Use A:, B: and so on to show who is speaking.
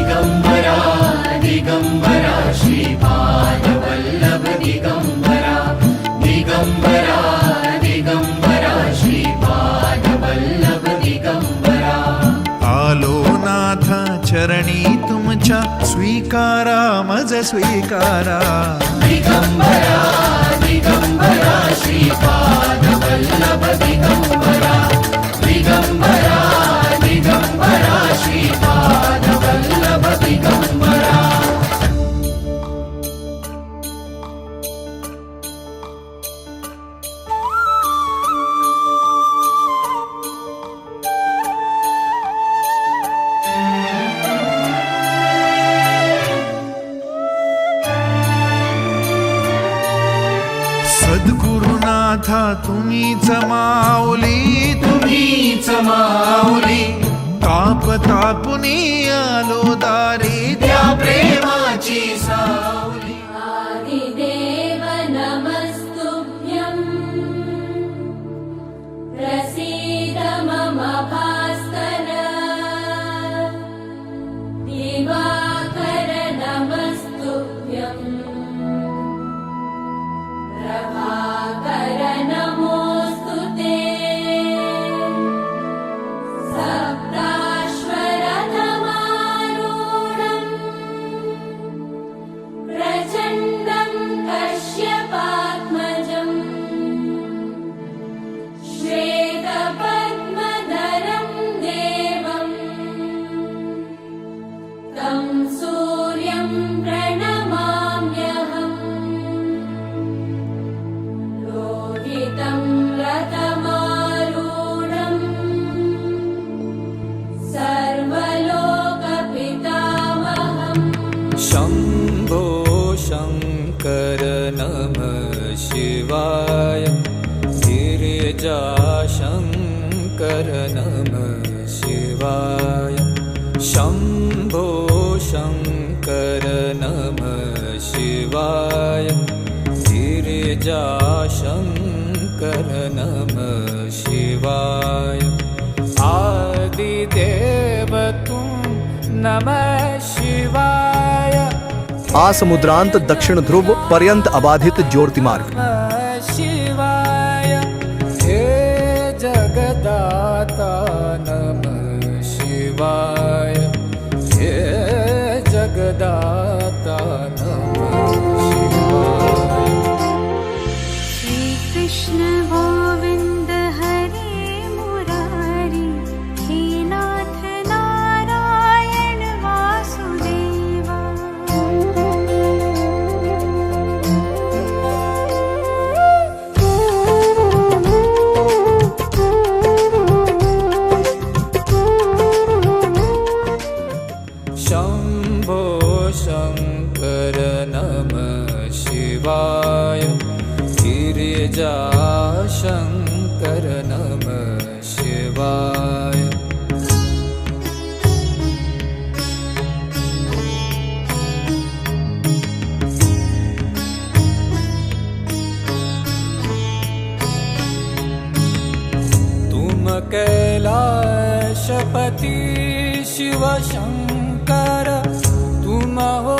A: दिगंबरा दिगंबरा श्रीपादवल्लभ दिगंबरा दिगंबरा दिगंबरा श्रीपादवल्लभ दिगंबरा
B: आलो नाथ चरणी तुमच्या स्वीकारा मज स्वीकारा
A: दिगंबरा दिगंबरा श्रीपादवल्लभ दिगंबरा दिगंबरा दिगंबरा श्रीपादवल्लभ दिगंबरा
B: सद्गुरुनाथा तुम्हीच माऊली
A: तुम्हीच माऊली
B: ताप तापुनी आलो दारी
A: त्या प्रेमाची सावली
C: आदिदेव नमस्तुभ्यं प्रसीद मम भास्कर दिवाकर नमस्तुभ्यं प्रभाकर नमोऽस्तु ते सप्ताश्वरथमारूढम् प्रचण्डं कश्यपात्मजम् श्वेतपद्मधरं देवम् तं सूर्यं प्रणमाम्यहम् लोहितं रथमारूढम् सर्वलोकपितामहम्
D: शम्भो शङ्कर नमः शिवाय गिरिजाशङ्कर नमः शिवाय शम्भो शङ्कर नमः शिवाय गिरिजाशङ्कर नमः शिवाय आदिदेव तुम नमः शिवाय
E: आसमुद्रांत दक्षिण ध्रुव पर्यंत अबाधित ज्योतिर्मार्ग
D: नमः शिवाय हे जगदाता नमः शिवाय हे जगदाता नमः शिवाय
F: श्री कृष्ण गोविंद हरे मुरारी हे नाथ नारायण वासुदेवा
D: शम्भो शङ्कर नमः शिवाय गिरिजाशङ्कर नमः शिवाय तुम कैलाशपति शिव शङ्कर तुम हो